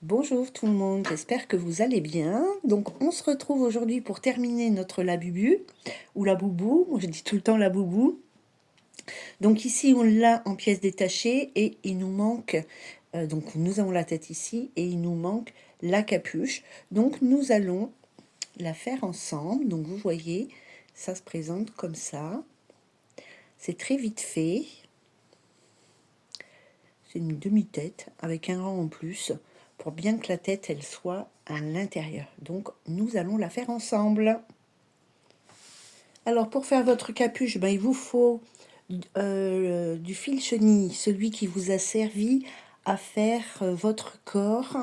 Bonjour tout le monde, j'espère que vous allez bien. Donc on se retrouve aujourd'hui pour terminer notre labubu ou la boubou. Moi je dis tout le temps la boubou. Donc ici on l'a en pièces détachées et il nous manque, donc nous avons la tête ici et il nous manque la capuche. Donc nous allons la faire ensemble. Donc vous voyez, ça se présente comme ça. C'est très vite fait. C'est une demi-tête avec un rang en plus pour bien que la tête elle soit à l'intérieur. Donc nous allons la faire ensemble. Alors pour faire votre capuche, il vous faut du fil chenille, celui qui vous a servi à faire votre corps.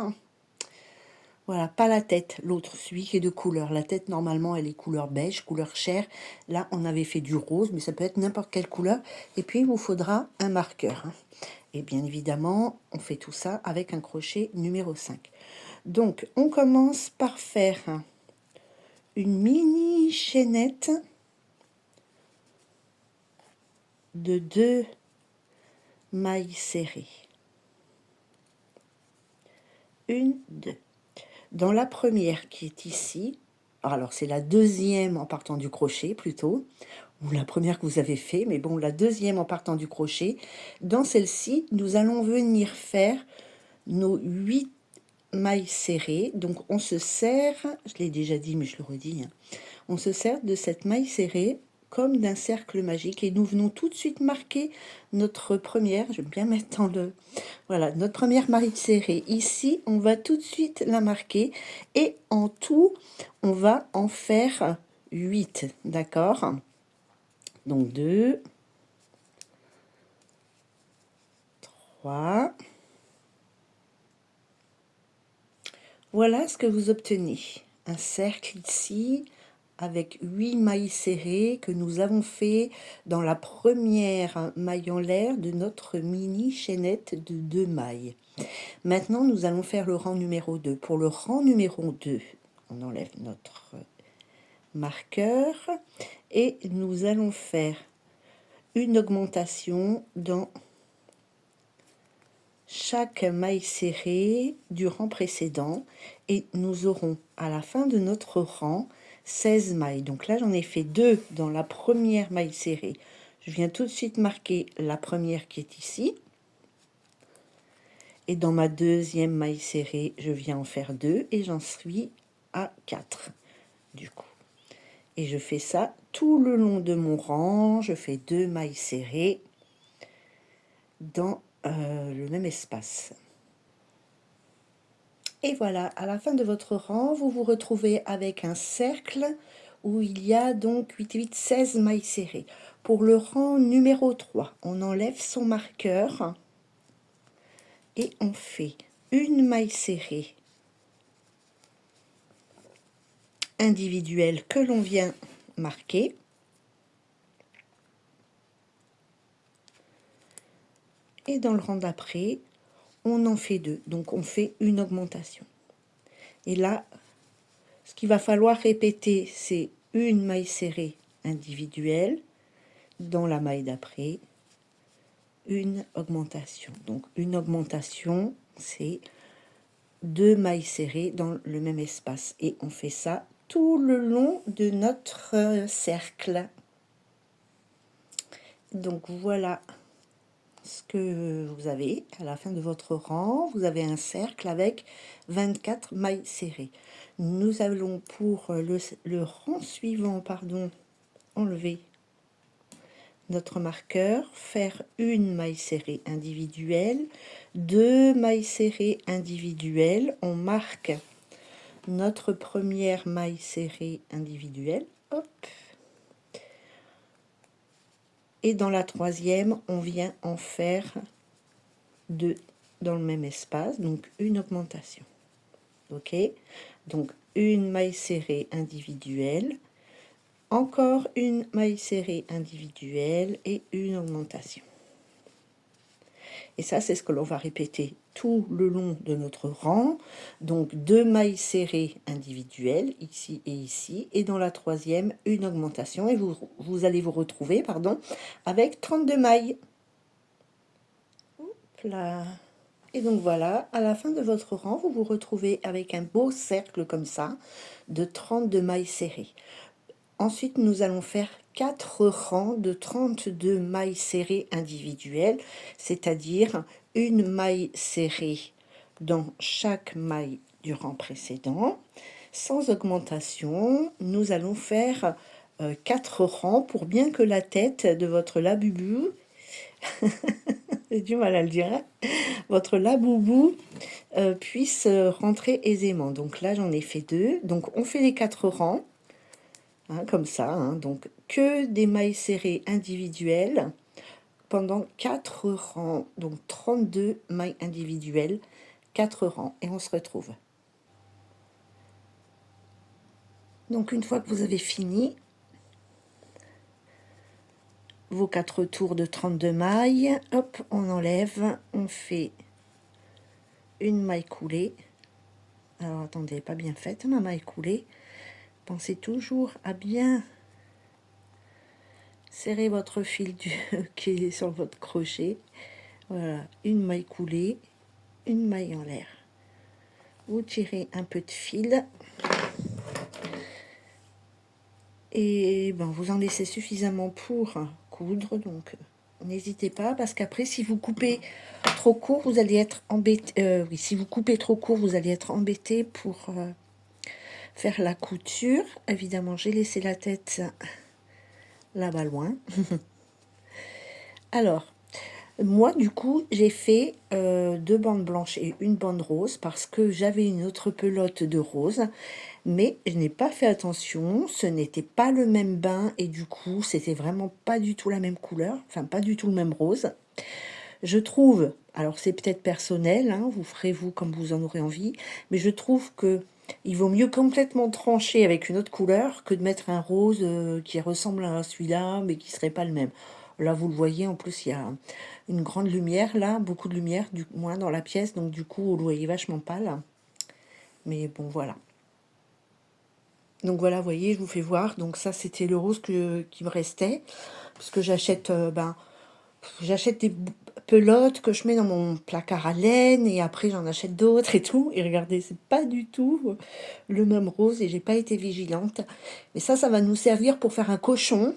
Voilà, pas la tête, l'autre, celui qui est de couleur. La tête, normalement, elle est couleur beige, couleur chair. Là, on avait fait du rose, mais ça peut être n'importe quelle couleur. Et puis, il vous faudra un marqueur. Et bien évidemment, on fait tout ça avec un crochet numéro 5. Donc, on commence par faire une mini chaînette de 2 mailles serrées. 1, 2. Dans la première qui est ici, alors c'est la deuxième en partant du crochet plutôt, ou la première que vous avez fait, mais bon, la deuxième en partant du crochet. Dans celle-ci, nous allons venir faire nos 8 mailles serrées. Donc on se sert, je l'ai déjà dit mais je le redis, on se sert de cette maille serrée comme d'un cercle magique et nous venons tout de suite marquer notre première, je vais bien mettre dans le, voilà, notre première maille serrée. Ici, on va tout de suite la marquer et en tout, on va en faire 8, d'accord? Donc 2, 3. Voilà ce que vous obtenez. Un cercle ici avec 8 mailles serrées que nous avons fait dans la première maille en l'air de notre mini chaînette de 2 mailles. Maintenant, nous allons faire le rang numéro 2. Pour le rang numéro 2, on enlève notre marqueur et nous allons faire une augmentation dans chaque maille serrée du rang précédent et nous aurons à la fin de notre rang 16 mailles. Donc là j'en ai fait 2 dans la première maille serrée. Je viens tout de suite marquer la première qui est ici. Et dans ma deuxième maille serrée, je viens en faire 2 et j'en suis à 4 du coup. Et je fais ça tout le long de mon rang. Je fais 2 mailles serrées dans le même espace. Et voilà, à la fin de votre rang, vous vous retrouvez avec un cercle où il y a donc 8, 8, 16 mailles serrées. Pour le rang numéro 3, on enlève son marqueur et on fait une maille serrée individuelle que l'on vient marquer. Et dans le rang d'après, on en fait 2. Donc on fait une augmentation. Et là, ce qu'il va falloir répéter, c'est une maille serrée individuelle dans la maille d'après, une augmentation. Donc une augmentation, c'est 2 mailles serrées dans le même espace. Et on fait ça tout le long de notre cercle. Donc voilà ce que vous avez à la fin de votre rang. Vous avez un cercle avec 24 mailles serrées. Nous allons pour le rang suivant, enlever notre marqueur, faire une maille serrée individuelle, 2 mailles serrées individuelles. On marque notre première maille serrée individuelle. Hop. Et dans la troisième, on vient en faire 2 dans le même espace, donc une augmentation. Ok, donc une maille serrée individuelle, encore une maille serrée individuelle et une augmentation. Et ça, c'est ce que l'on va répéter tout le long de notre rang. Donc 2 mailles serrées individuelles, ici et ici. Et dans la troisième, une augmentation. Et vous allez vous retrouver, avec 32 mailles. Hop là. Et donc voilà, à la fin de votre rang, vous vous retrouvez avec un beau cercle comme ça, de 32 mailles serrées. Ensuite, nous allons faire 4 rangs de 32 mailles serrées individuelles, c'est-à-dire une maille serrée dans chaque maille du rang précédent. Sans augmentation, nous allons faire 4 rangs pour bien que la tête de votre labubu, j'ai du mal à le dire, hein, votre laboubou puisse rentrer aisément. Donc là, j'en ai fait 2. Donc on fait les 4 rangs. Hein, comme ça, hein, donc que des mailles serrées individuelles pendant 4 rangs, donc 32 mailles individuelles, 4 rangs, et on se retrouve. Donc une fois que vous avez fini vos 4 tours de 32 mailles, hop, on enlève, on fait une maille coulée. Alors attendez, pas bien faite ma maille coulée. Pensez toujours à bien serrer votre fil qui est sur votre crochet. Voilà, une maille coulée, une maille en l'air. Vous tirez un peu de fil et ben, vous en laissez suffisamment pour coudre. Donc n'hésitez pas, parce qu'après si vous coupez trop court, vous allez être embêté. Oui, si vous coupez trop court, vous allez être embêté pour faire la couture. Évidemment, j'ai laissé la tête là-bas loin. Alors, moi, du coup, j'ai fait 2 bandes blanches et une bande rose parce que j'avais une autre pelote de rose, mais je n'ai pas fait attention, ce n'était pas le même bain et du coup, c'était vraiment pas du tout la même couleur, enfin pas du tout le même rose. Je trouve, alors c'est peut-être personnel, hein, vous ferez vous comme vous en aurez envie, mais je trouve que il vaut mieux complètement trancher avec une autre couleur que de mettre un rose qui ressemble à celui-là, mais qui serait pas le même. Là, vous le voyez, en plus, il y a une grande lumière, là, beaucoup de lumière, du moins dans la pièce, donc du coup, vous le voyez vachement pâle. Mais bon, voilà. Donc voilà, vous voyez, je vous fais voir. Donc ça, c'était le rose qui me restait, parce que j'achète j'achète des pelotes que je mets dans mon placard à laine, et après j'en achète d'autres et tout. Et regardez, c'est pas du tout le même rose, et j'ai pas été vigilante. Mais ça va nous servir pour faire un cochon.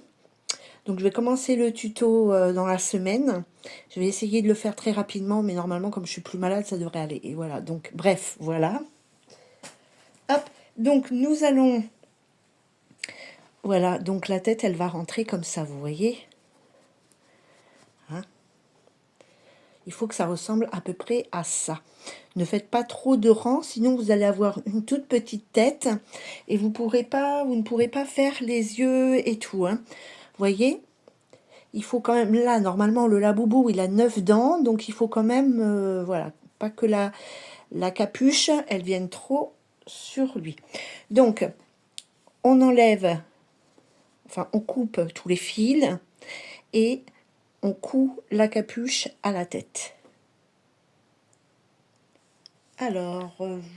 Donc je vais commencer le tuto dans la semaine. Je vais essayer de le faire très rapidement, mais normalement, comme je suis plus malade, ça devrait aller. Et voilà, donc bref, voilà. Hop, donc nous allons... Voilà, donc la tête, elle va rentrer comme ça, vous voyez. Hein, il faut que ça ressemble à peu près à ça. Ne faites pas trop de rangs, sinon vous allez avoir une toute petite tête et vous ne pourrez pas faire les yeux et tout. Hein. Vous voyez, il faut quand même, là, normalement, le laboubou, il a 9 dents, donc il faut quand même, voilà, pas que la capuche, elle vienne trop sur lui. Donc, on enlève, enfin, on coupe tous les fils et on coud la capuche à la tête. Alors,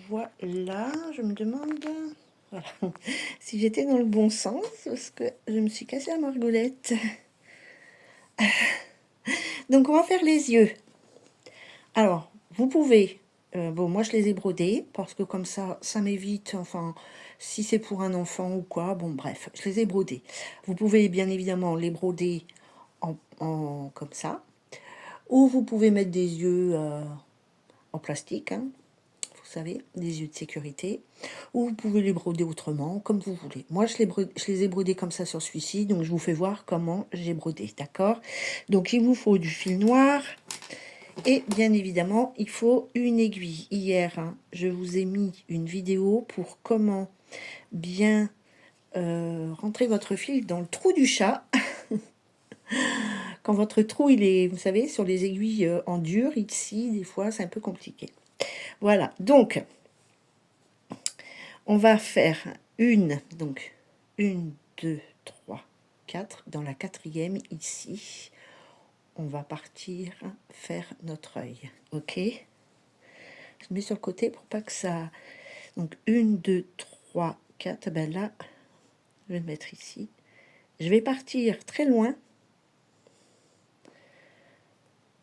voilà, je me demande voilà, si j'étais dans le bon sens, parce que je me suis cassé la margolette. Donc, on va faire les yeux. Alors, vous pouvez... bon, moi, je les ai brodés, parce que comme ça m'évite, enfin, si c'est pour un enfant ou quoi, bon, bref, je les ai brodés. Vous pouvez bien évidemment les broder comme ça, ou vous pouvez mettre des yeux en plastique, hein, vous savez, des yeux de sécurité, ou vous pouvez les broder autrement, comme vous voulez. Moi, je les ai brodés comme ça sur celui-ci, donc je vous fais voir comment j'ai brodé, d'accord? Donc, il vous faut du fil noir, et bien évidemment, il faut une aiguille. Hier, hein, je vous ai mis une vidéo pour comment bien rentrer votre fil dans le trou du chat. Quand votre trou, il est, vous savez, sur les aiguilles en dur, ici, des fois, c'est un peu compliqué. Voilà, donc, on va faire donc, 1, 2, 3, 4. Dans la 4e, ici, on va partir faire notre œil, ok? Je mets sur le côté pour pas que ça... Donc, 1, 2, 3, 4, ben là, je vais le mettre ici. Je vais partir très loin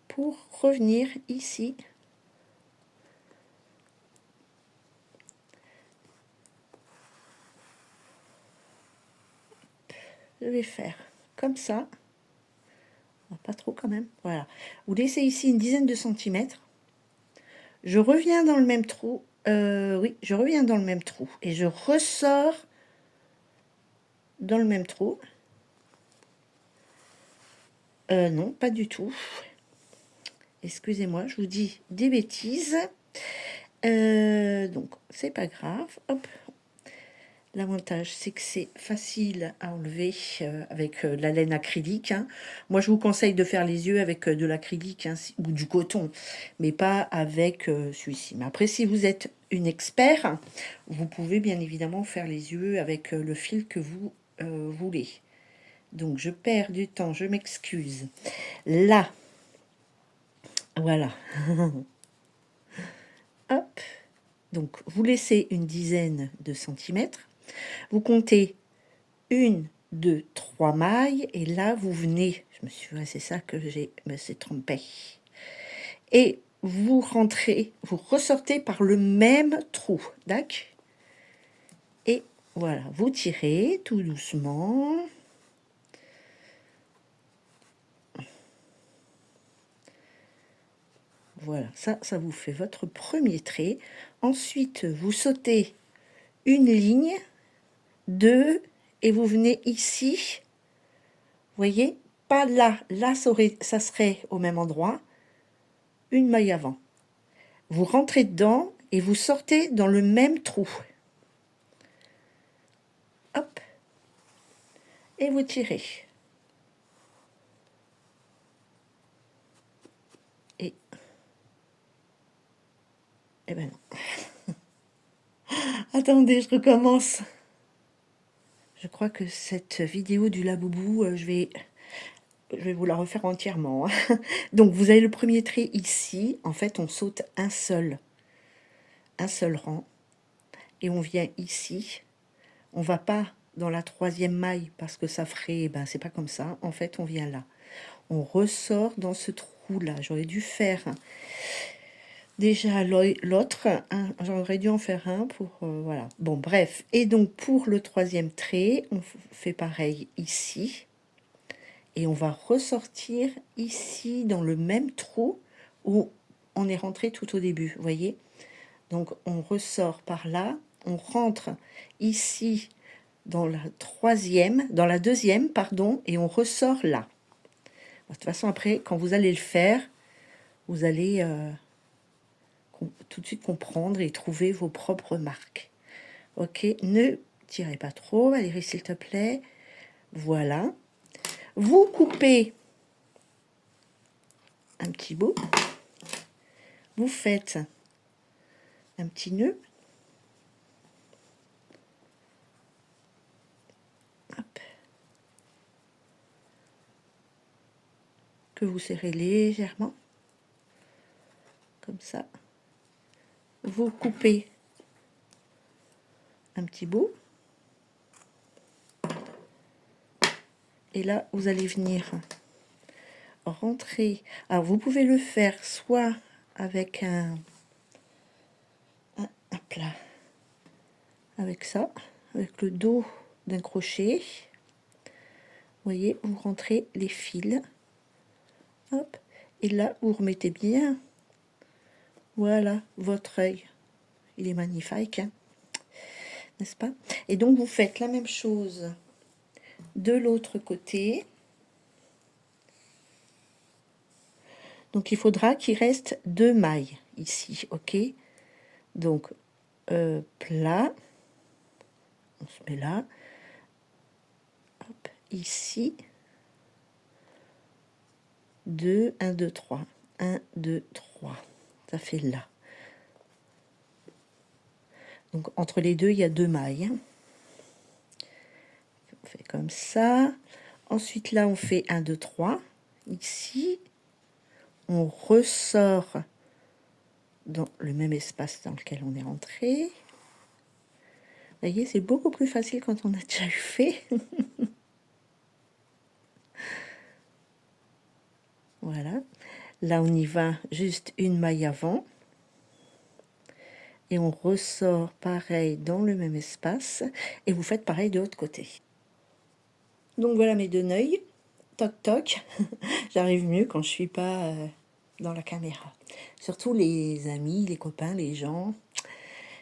pour revenir ici je vais faire comme ça. Pas trop quand même. Voilà. Vous laissez ici une dizaine de centimètres. Je reviens dans le même trou. Oui, je reviens dans le même trou. Et je ressors dans le même trou. Non, pas du tout. Excusez-moi, je vous dis des bêtises. Donc, c'est pas grave. Hop. L'avantage, c'est que c'est facile à enlever avec la laine acrylique. Hein. Moi, je vous conseille de faire les yeux avec de l'acrylique hein, ou du coton, mais pas avec celui-ci. Mais après, si vous êtes une expert, vous pouvez bien évidemment faire les yeux avec le fil que vous voulez. Donc, je perds du temps, je m'excuse. Là, voilà. Hop. Donc, vous laissez une dizaine de centimètres. Vous comptez 1, 2, 3 mailles. Et là, vous venez... Je me suis... c'est ça que j'ai... me suis trompée. Et vous rentrez, vous ressortez par le même trou. D'accord? Et voilà, vous tirez tout doucement. Voilà, ça vous fait votre premier trait. Ensuite, vous sautez une ligne, 2, et vous venez ici. Voyez, pas là. Là, ça serait au même endroit. Une maille avant. Vous rentrez dedans et vous sortez dans le même trou. Hop. Et vous tirez. Eh ben non. Attendez, je recommence. Je crois que cette vidéo du laboubou, je vais vous la refaire entièrement. Hein. Donc, vous avez le premier trait ici. En fait, on saute un seul rang. Et on vient ici. On va pas dans la troisième maille parce que ça ferait... Ben, c'est pas comme ça. En fait, on vient là. On ressort dans ce trou-là. J'aurais dû faire... Déjà l'autre, j'aurais dû en faire un pour... voilà. Bon, bref. Et donc, pour le troisième trait, on fait pareil ici. Et on va ressortir ici, dans le même trou où on est rentré tout au début, vous voyez. Donc, on ressort par là. On rentre ici, dans la deuxième, pardon, et on ressort là. De toute façon, après, quand vous allez le faire, vous allez... tout de suite comprendre et trouver vos propres marques. Ok, ne tirez pas trop, Valérie, s'il te plaît. Voilà. Vous coupez un petit bout. Vous faites un petit nœud. Hop. Que vous serrez légèrement. Comme ça. Vous coupez un petit bout. Et là, vous allez venir rentrer. Alors, vous pouvez le faire soit avec un plat, avec ça, avec le dos d'un crochet. Vous voyez, vous rentrez les fils. Hop. Et là, vous remettez bien. Voilà, votre œil. Il est magnifique, hein, n'est-ce pas? Et donc, vous faites la même chose de l'autre côté. Donc, il faudra qu'il reste 2 mailles ici, ok? Donc, plat. On se met là. Hop, ici. 2, 1, 2, 3. 1, 2, 3. Ça fait là. Donc, entre les deux, il y a 2 mailles. On fait comme ça. Ensuite, là, on fait 1, 2, 3. Ici, on ressort dans le même espace dans lequel on est rentré. Vous voyez, c'est beaucoup plus facile quand on a déjà eu fait. Voilà. Là, on y va juste une maille avant. Et on ressort pareil dans le même espace. Et vous faites pareil de l'autre côté. Donc voilà mes deux œils. Toc toc. J'arrive mieux quand je suis pas dans la caméra. Surtout les amis, les copains, les gens,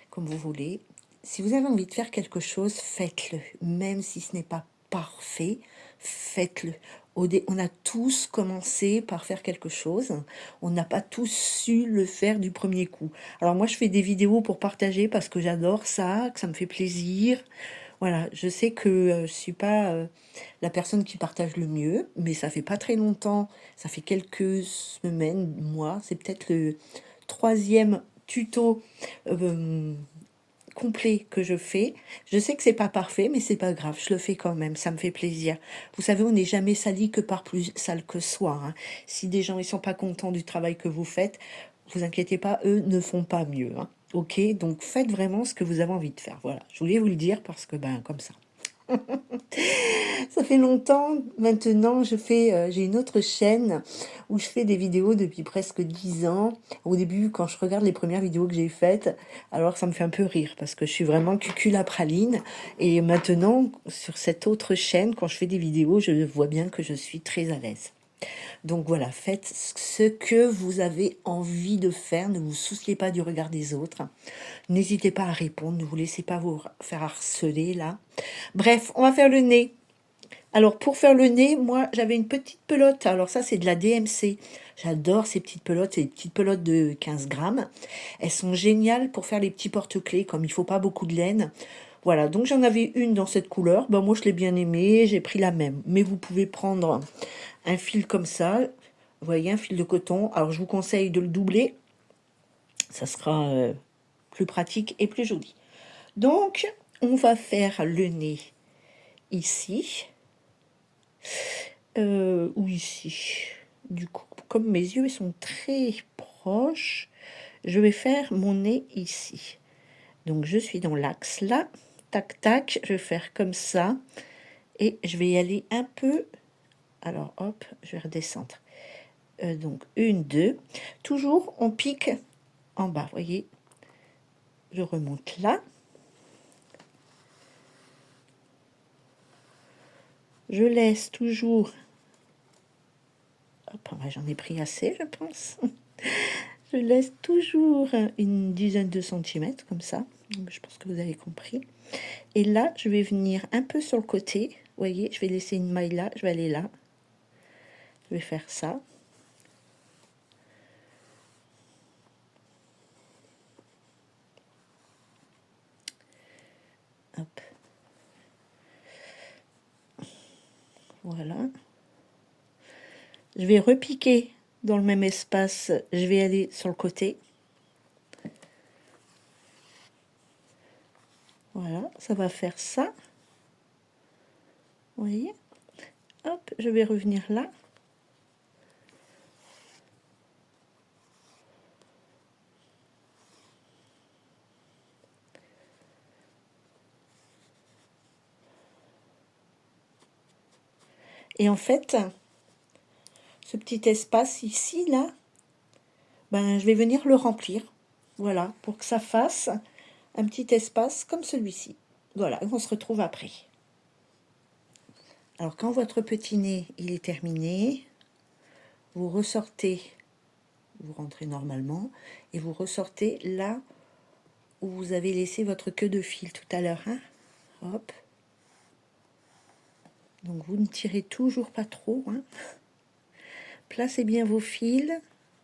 comme vous voulez. Si vous avez envie de faire quelque chose, faites-le. Même si ce n'est pas parfait, faites-le. On a tous commencé par faire quelque chose. On n'a pas tous su le faire du premier coup. Alors moi, je fais des vidéos pour partager parce que j'adore ça, que ça me fait plaisir. Voilà, je sais que je suis pas la personne qui partage le mieux, mais ça fait pas très longtemps, ça fait quelques semaines, mois, c'est peut-être le troisième tuto euh, complet que je fais. Je sais que c'est pas parfait, mais c'est pas grave, je le fais quand même, ça me fait plaisir. Vous savez, on n'est jamais sali que par plus sale que soi, hein. Si des gens ils sont pas contents du travail que vous faites, vous inquiétez pas, eux ne font pas mieux, hein. Ok, donc faites vraiment ce que vous avez envie de faire. Voilà, je voulais vous le dire parce que ben comme ça. Ça fait longtemps maintenant, j'ai une autre chaîne où je fais des vidéos depuis presque 10 ans. Au début, quand je regarde les premières vidéos que j'ai faites, alors ça me fait un peu rire parce que je suis vraiment cucul à praline. Et maintenant, sur cette autre chaîne, quand je fais des vidéos, je vois bien que je suis très à l'aise. Donc voilà, faites ce que vous avez envie de faire, ne vous souciez pas du regard des autres. N'hésitez pas à répondre, ne vous laissez pas vous faire harceler là. Bref, on va faire le nez. Alors pour faire le nez, moi j'avais une petite pelote, alors ça c'est de la DMC. J'adore ces petites pelotes, c'est des petites pelotes de 15 grammes. Elles sont géniales pour faire les petits porte-clés, comme il faut pas beaucoup de laine. Voilà, donc j'en avais une dans cette couleur. Ben, moi je l'ai bien aimée, j'ai pris la même. Mais vous pouvez prendre un fil comme ça, vous voyez, un fil de coton. Alors je vous conseille de le doubler, ça sera plus pratique et plus joli. Donc on va faire le nez ici. Ou ici. Du coup, comme mes yeux sont très proches, je vais faire mon nez ici. Donc je suis dans l'axe là, tac tac, je vais faire comme ça et je vais y aller un peu. Alors hop, je vais redescendre. Donc une, deux. Toujours on pique en bas, voyez. Je remonte là. Je laisse toujours. Hop, j'en ai pris assez, je pense. Je laisse toujours une dizaine de centimètres, comme ça. Je pense que vous avez compris. Et là, je vais venir un peu sur le côté. Vous voyez, je vais laisser une maille là, je vais aller là. Je vais faire ça. Hop. Voilà. Je vais repiquer dans le même espace. Je vais aller sur le côté. Voilà, ça va faire ça. Vous voyez? Hop, je vais revenir là. Et en fait, ce petit espace ici, là, ben, je vais venir le remplir. Voilà, pour que ça fasse un petit espace comme celui-ci. Voilà, on se retrouve après. Alors, quand votre petit nez, il est terminé, vous ressortez, vous rentrez normalement, et vous ressortez là où vous avez laissé votre queue de fil tout à l'heure. Hein. Hop. Donc, vous ne tirez toujours pas trop. Hein. Placez bien vos fils.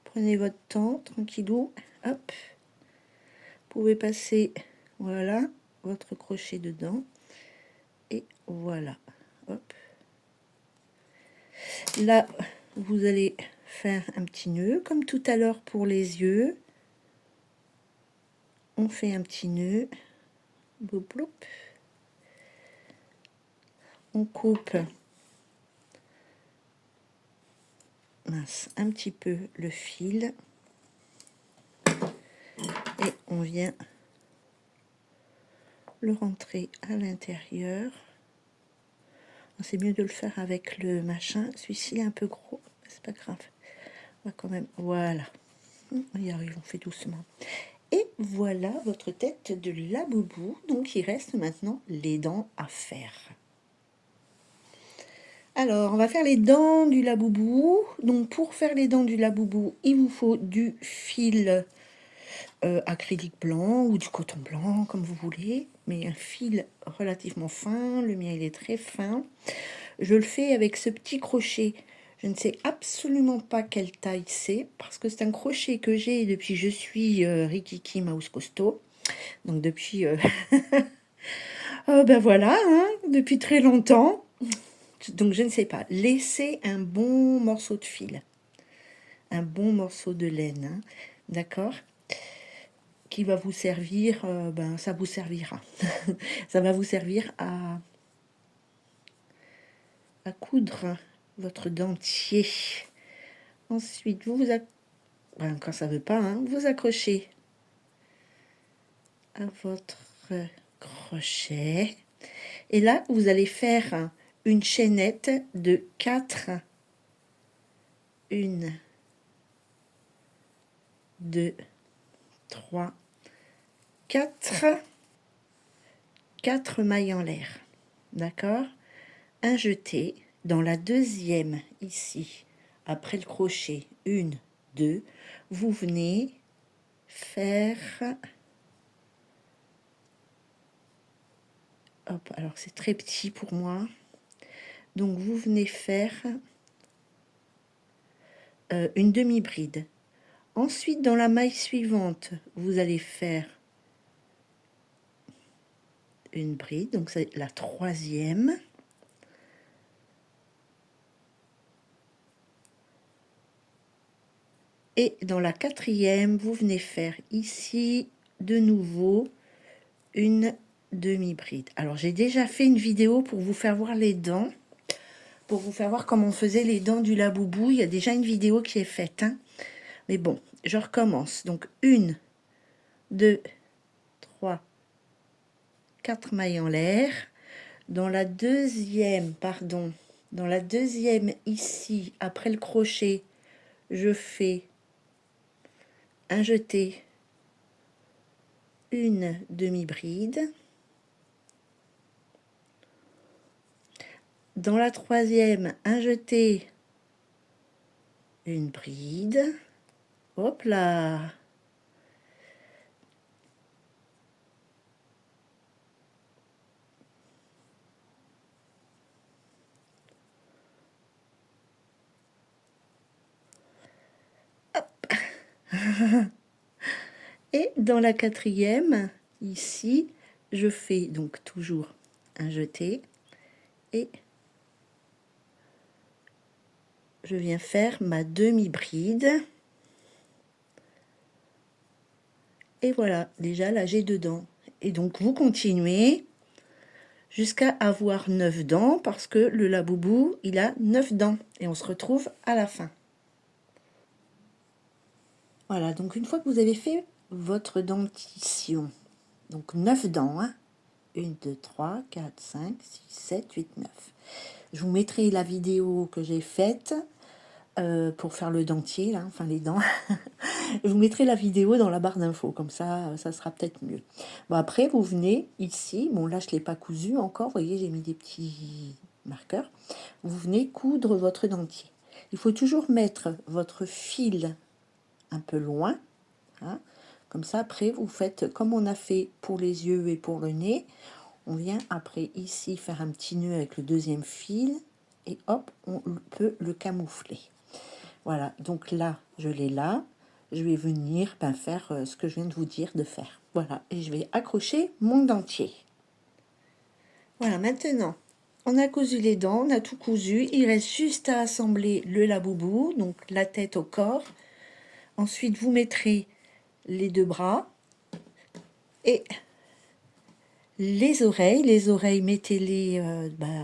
Prenez votre temps, tranquillou. Hop. Vous pouvez passer, voilà, votre crochet dedans. Et voilà. Hop. Là, vous allez faire un petit nœud, comme tout à l'heure pour les yeux. On fait un petit nœud. Bloup, bloup. On coupe un petit peu le fil. Et on vient le rentrer à l'intérieur. C'est mieux de le faire avec le machin. Celui-ci est un peu gros, c'est pas grave. On va quand même, voilà. On y arrive, on fait doucement. Et voilà votre tête de laboubou. Donc il reste maintenant les dents à faire. Alors, on va faire les dents du laboubou. Donc, pour faire les dents du laboubou, il vous faut du fil acrylique blanc ou du coton blanc, comme vous voulez. Mais un fil relativement fin. Le mien, il est très fin. Je le fais avec ce petit crochet. Je ne sais absolument pas quelle taille c'est, parce que c'est un crochet que j'ai depuis que je suis Rikiki Mouse Costaud. Donc, depuis... ben voilà, hein, depuis très longtemps. Donc, je ne sais pas. Laissez un bon morceau de fil. Un bon morceau de laine. Hein, d'accord, qui va vous servir, ben ça vous servira. Ça va vous servir à coudre votre dentier. Ensuite, ben, quand ça veut pas, hein, vous accrochez à votre crochet. Et là, vous allez faire une chaînette de 4. 1, 2, 3, 4. 4 mailles en l'air. D'accord? Un jeté. Dans la deuxième, ici, après le crochet, 1, 2, vous venez faire... Hop, alors c'est très petit pour moi. Donc vous venez faire une demi-bride. Ensuite, dans la maille suivante, vous allez faire une bride, donc c'est la troisième. Et dans la quatrième, vous venez faire ici, de nouveau, une demi-bride. Alors, j'ai déjà fait une vidéo pour vous faire voir les dents, pour vous faire voir comment on faisait les dents du laboubou. Il y a déjà une vidéo qui est faite, hein. Mais bon, je recommence. Donc, 1, 2, 3, 4 mailles en l'air. Dans la deuxième, dans la deuxième ici, après le crochet, je fais un jeté, une demi-bride. Dans la troisième, un jeté, une bride. Hop là. Et dans la quatrième, ici, je fais donc toujours un jeté et je viens faire ma demi-bride. Et voilà, déjà là j'ai 2 dents. Et donc vous continuez jusqu'à avoir 9 dents parce que le laboubou, il a 9 dents. Et on se retrouve à la fin. Voilà, donc une fois que vous avez fait votre dentition, donc 9 dents, hein, 1, 2, 3, 4, 5, 6, 7, 8, 9. Je vous mettrai la vidéo que j'ai faite pour faire le dentier, là, enfin les dents. Je vous mettrai la vidéo dans la barre d'infos, comme ça sera peut-être mieux. Bon, après, vous venez ici, bon là je ne l'ai pas cousu encore, vous voyez, j'ai mis des petits marqueurs. Vous venez coudre votre dentier. Il faut toujours mettre votre fil un peu loin, hein. Comme ça, après, vous faites comme on a fait pour les yeux et pour le nez. On vient après ici faire un petit nœud avec le deuxième fil et hop, on peut le camoufler. Voilà, donc là, je l'ai là. Je vais venir faire ce que je viens de vous dire de faire. Voilà, et je vais accrocher mon dentier. Voilà, maintenant, on a cousu les dents, on a tout cousu. Il reste juste à assembler le laboubou, donc la tête au corps. Ensuite, vous mettrez les 2 bras et les oreilles. Les oreilles, mettez-les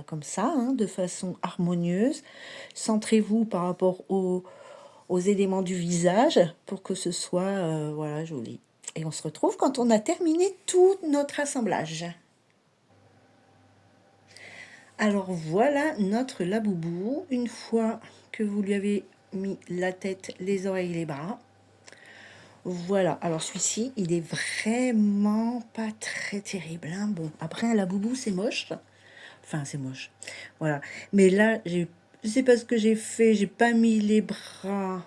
comme ça, hein, de façon harmonieuse. Centrez-vous par rapport aux éléments du visage pour que ce soit voilà, joli. Et on se retrouve quand on a terminé tout notre assemblage. Alors voilà notre laboubou. Une fois que vous lui avez mis la tête, les oreilles, les bras. Voilà, alors celui-ci, il est vraiment pas très terrible, hein. Bon, après un laboubou, c'est moche. Enfin, c'est moche. Voilà. Mais là, c'est pas ce que j'ai fait. J'ai pas mis les bras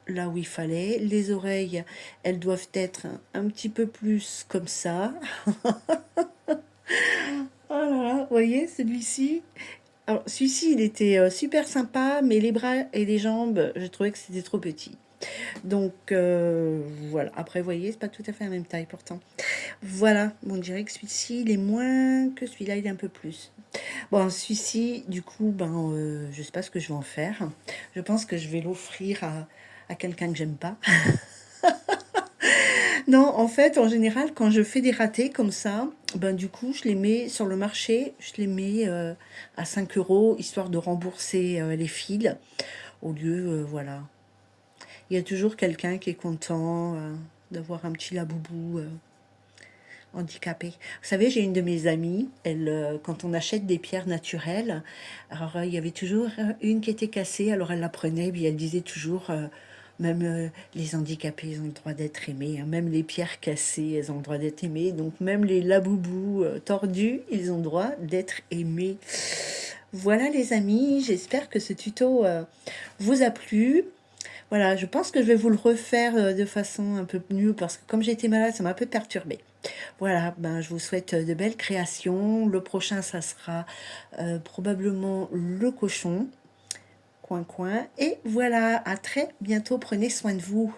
là où il fallait. Les oreilles, elles doivent être un petit peu plus comme ça. Oh là là, vous voyez, celui-ci. Alors, celui-ci, il était super sympa, mais les bras et les jambes, je trouvais que c'était trop petit. Donc, voilà. Après, vous voyez, c'est pas tout à fait la même taille pourtant. Voilà. Bon, on dirait que celui-ci, il est moins que celui-là, il est un peu plus. Bon, celui-ci, du coup, ben, je sais pas ce que je vais en faire. Je pense que je vais l'offrir à quelqu'un que j'aime pas. Non, en fait, en général, quand je fais des ratés comme ça, ben, du coup, je les mets sur le marché, je les mets à 5 euros, histoire de rembourser les fils. Au lieu, voilà. Il y a toujours quelqu'un qui est content d'avoir un petit laboubou handicapé. Vous savez, j'ai une de mes amies, elle, quand on achète des pierres naturelles, alors il y avait toujours une qui était cassée, alors elle la prenait, puis elle disait toujours, même les handicapés, ils ont le droit d'être aimés, hein, même les pierres cassées, elles ont le droit d'être aimées, donc même les laboubous tordus, ils ont le droit d'être aimés. Voilà les amis, j'espère que ce tuto vous a plu. Voilà, je pense que je vais vous le refaire de façon un peu mieux parce que comme j'étais malade, ça m'a un peu perturbé. Voilà, ben, je vous souhaite de belles créations. Le prochain, ça sera probablement le cochon, coin coin. Et voilà, à très bientôt. Prenez soin de vous.